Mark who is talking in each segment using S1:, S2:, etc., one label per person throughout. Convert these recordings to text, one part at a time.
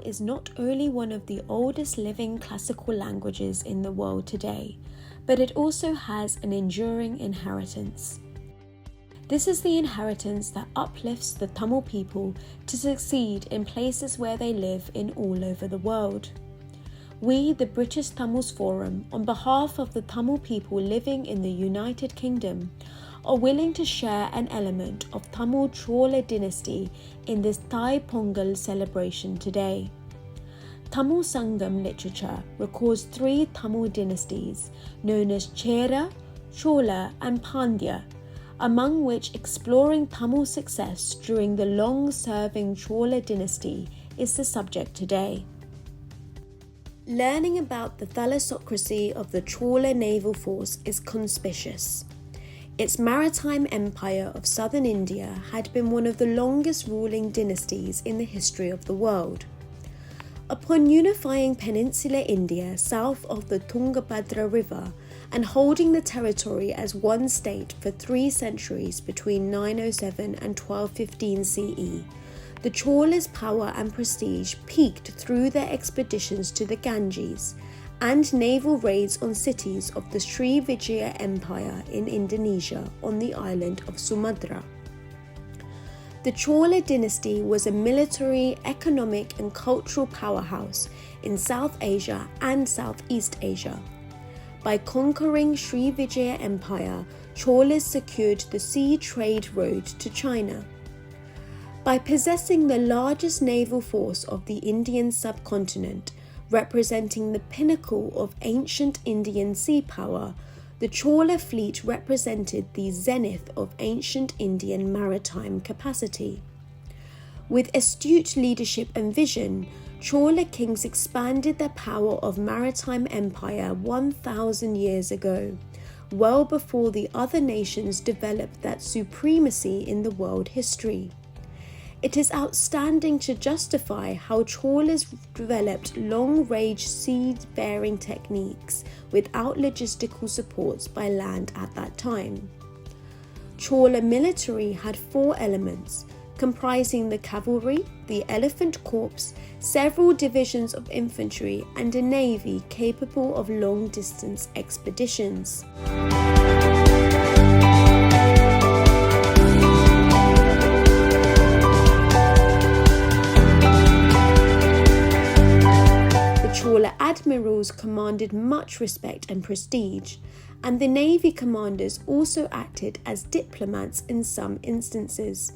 S1: is not only one of the oldest living classical languages in the world today, but it also has an enduring inheritance. This is the inheritance that uplifts the Tamil people to succeed in places where they live in all over the world. We, the British Tamils Forum, on behalf of the Tamil people living in the United Kingdom, are willing to share an element of Tamil Chola dynasty in this Thai Pongal celebration today. Tamil Sangam literature records 3 Tamil dynasties known as Chera, Chola and Pandya, among which exploring Tamil success during the long-serving Chola dynasty is the subject today. Learning about the thalassocracy of the Chola naval force is conspicuous. Its maritime empire of southern India had been one of the longest ruling dynasties in the history of the world. Upon unifying peninsular India south of the Tungabhadra River and holding the territory as one state for 3 centuries between 907 and 1215 CE, the Cholas' power and prestige peaked through their expeditions to the Ganges and naval raids on cities of the Srivijaya Empire in Indonesia on the island of Sumatra. The Chola dynasty was a military, economic and cultural powerhouse in South Asia and Southeast Asia. By conquering Srivijaya Empire, Cholas secured the sea trade road to China. By possessing the largest naval force of the Indian subcontinent, representing the pinnacle of ancient Indian sea power, the Chola fleet represented the zenith of ancient Indian maritime capacity. With astute leadership and vision, Chola kings expanded their power of maritime empire 1,000 years ago, well before the other nations developed that supremacy in the world history. It is outstanding to justify how Cholas developed long-range sea-faring techniques without logistical supports by land at that time. Chola military had 4 elements, comprising the cavalry, the elephant corps, several divisions of infantry, and a navy capable of long-distance expeditions. Chola admirals commanded much respect and prestige, and the navy commanders also acted as diplomats in some instances.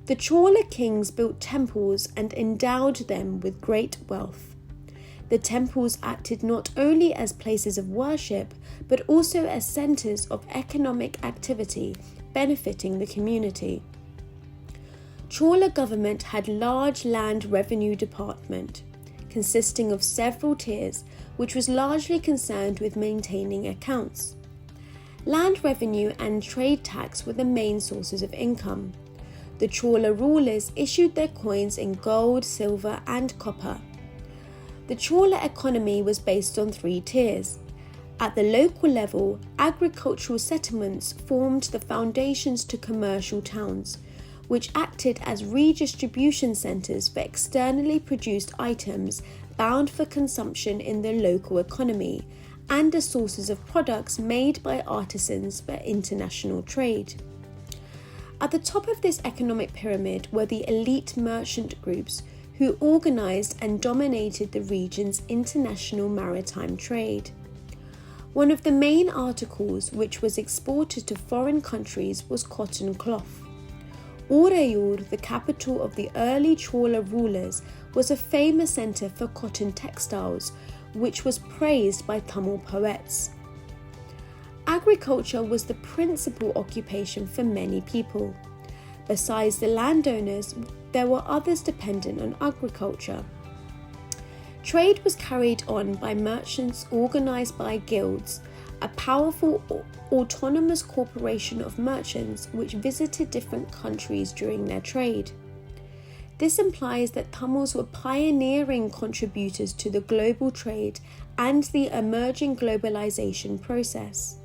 S1: The Chola kings built temples and endowed them with great wealth. The temples acted not only as places of worship, but also as centers of economic activity benefiting the community. Chola government had large land revenue department, consisting of several tiers, which was largely concerned with maintaining accounts. Land revenue and trade tax were the main sources of income. The Chola rulers issued their coins in gold, silver, and copper. The Chola economy was based on 3 tiers. At the local level, agricultural settlements formed the foundations to commercial towns, which acted as redistribution centres for externally produced items bound for consumption in the local economy, and as sources of products made by artisans for international trade. At the top of this economic pyramid were the elite merchant groups who organised and dominated the region's international maritime trade. One of the main articles which was exported to foreign countries was cotton cloth. Orayur, the capital of the early Chola rulers, was a famous centre for cotton textiles, which was praised by Tamil poets. Agriculture was the principal occupation for many people. Besides the landowners, there were others dependent on agriculture. Trade was carried on by merchants organised by guilds, a powerful autonomous corporation of merchants which visited different countries during their trade. This implies that Tamils were pioneering contributors to the global trade and the emerging globalisation process.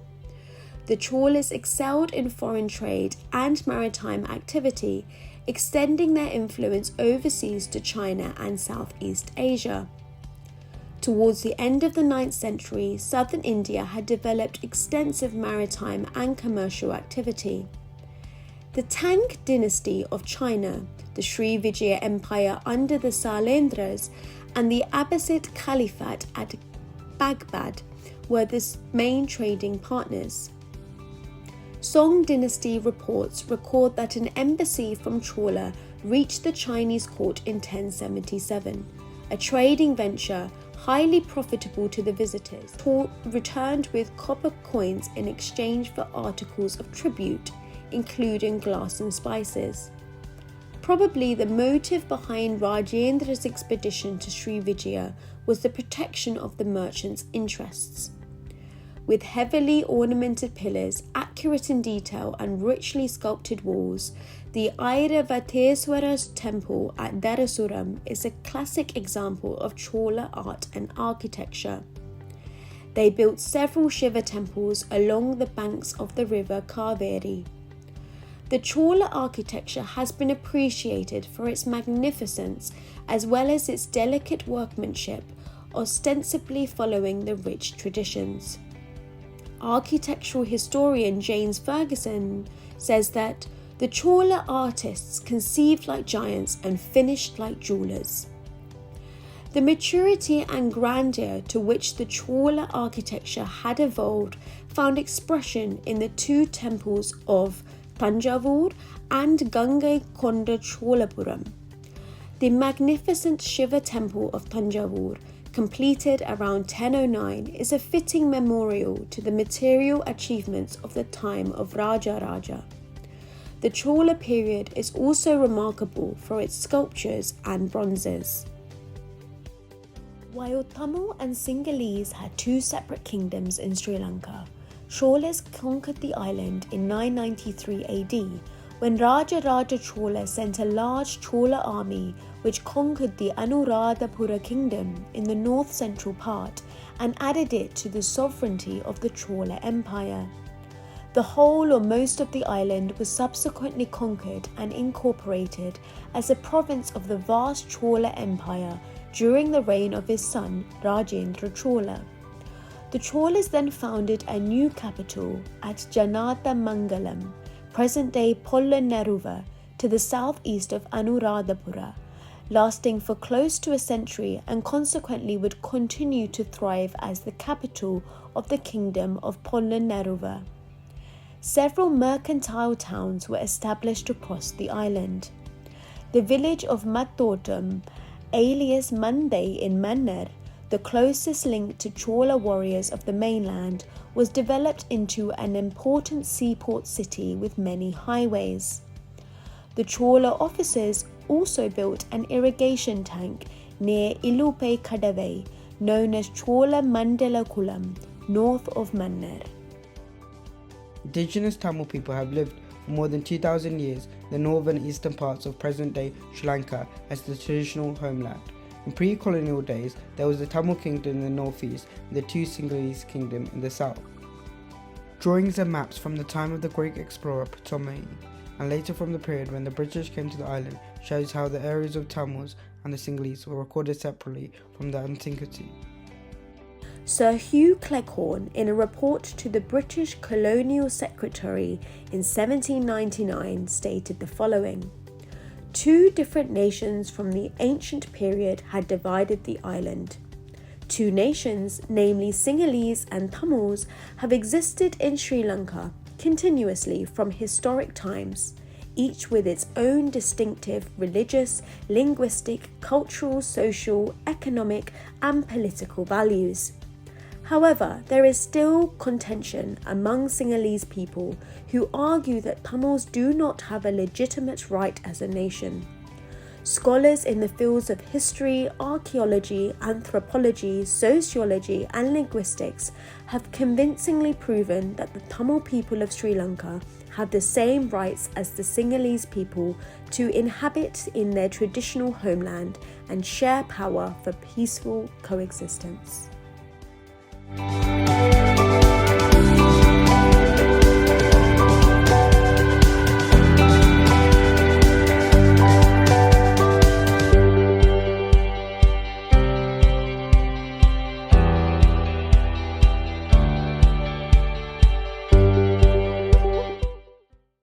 S1: The Cholas excelled in foreign trade and maritime activity, extending their influence overseas to China and Southeast Asia. Towards the end of the 9th century, southern India had developed extensive maritime and commercial activity. The Tang dynasty of China, the Sri Vijaya Empire under the Sailendras, and the Abbasid Caliphate at Baghdad were the main trading partners. Song dynasty reports record that an embassy from Chola reached the Chinese court in 1077, a trading venture highly profitable to the visitors, returned with copper coins in exchange for articles of tribute, including glass and spices. Probably the motive behind Rajendra's expedition to Sri Vijaya was the protection of the merchants' interests. With heavily ornamented pillars, accurate in detail and richly sculpted walls, the Airavateswara's temple at Darasuram is a classic example of Chola art and architecture. They built several Shiva temples along the banks of the river Kaveri. The Chola architecture has been appreciated for its magnificence as well as its delicate workmanship, ostensibly following the rich traditions. Architectural historian James Ferguson says that the Chola artists conceived like giants and finished like jewelers. The maturity and grandeur to which the Chola architecture had evolved found expression in the two temples of Tanjavur and Gangaikonda Cholapuram. The magnificent Shiva temple of Tanjavur, completed around 1009, is a fitting memorial to the material achievements of the time of Raja. The Chola period is also remarkable for its sculptures and bronzes. While Tamil and Sinhalese had two separate kingdoms in Sri Lanka, Cholas conquered the island in 993 AD, when Raja Chola sent a large Chola army which conquered the Anuradhapura kingdom in the north-central part and added it to the sovereignty of the Chola Empire. The whole or most of the island was subsequently conquered and incorporated as a province of the vast Chola Empire during the reign of his son Rajendra Chola. The Cholas then founded a new capital at Janata Mangalam, present-day Polonnaruwa, to the southeast of Anuradhapura, lasting for close to a century and consequently would continue to thrive as the capital of the kingdom of Polonnaruwa. Several mercantile towns were established across the island. The village of Mattotam, alias Mandai in Mannar, the closest link to Chola warriors of the mainland, was developed into an important seaport city with many highways. The Chola officers also built an irrigation tank near Ilupe Kadavai, known as Chola Mandala Kulam, north of Mannar.
S2: Indigenous Tamil people have lived for more than 2,000 years in the northern and eastern parts of present-day Sri Lanka as the traditional homeland. In pre-colonial days, there was the Tamil kingdom in the northeast and the two Sinhalese kingdoms in the south. Drawings and maps from the time of the Greek explorer Ptolemy and later from the period when the British came to the island shows how the areas of Tamils and the Sinhalese were recorded separately from the antiquity.
S1: Sir Hugh Cleghorn, in a report to the British Colonial Secretary in 1799, stated the following: "Two different nations from the ancient period had divided the island. Two nations, namely Sinhalese and Tamils, have existed in Sri Lanka continuously from historic times, each with its own distinctive religious, linguistic, cultural, social, economic, and political values. However, there is still contention among Sinhalese people who argue that Tamils do not have a legitimate right as a nation. Scholars in the fields of history, archaeology, anthropology, sociology, and linguistics have convincingly proven that the Tamil people of Sri Lanka have the same rights as the Sinhalese people to inhabit in their traditional homeland and share power for peaceful coexistence."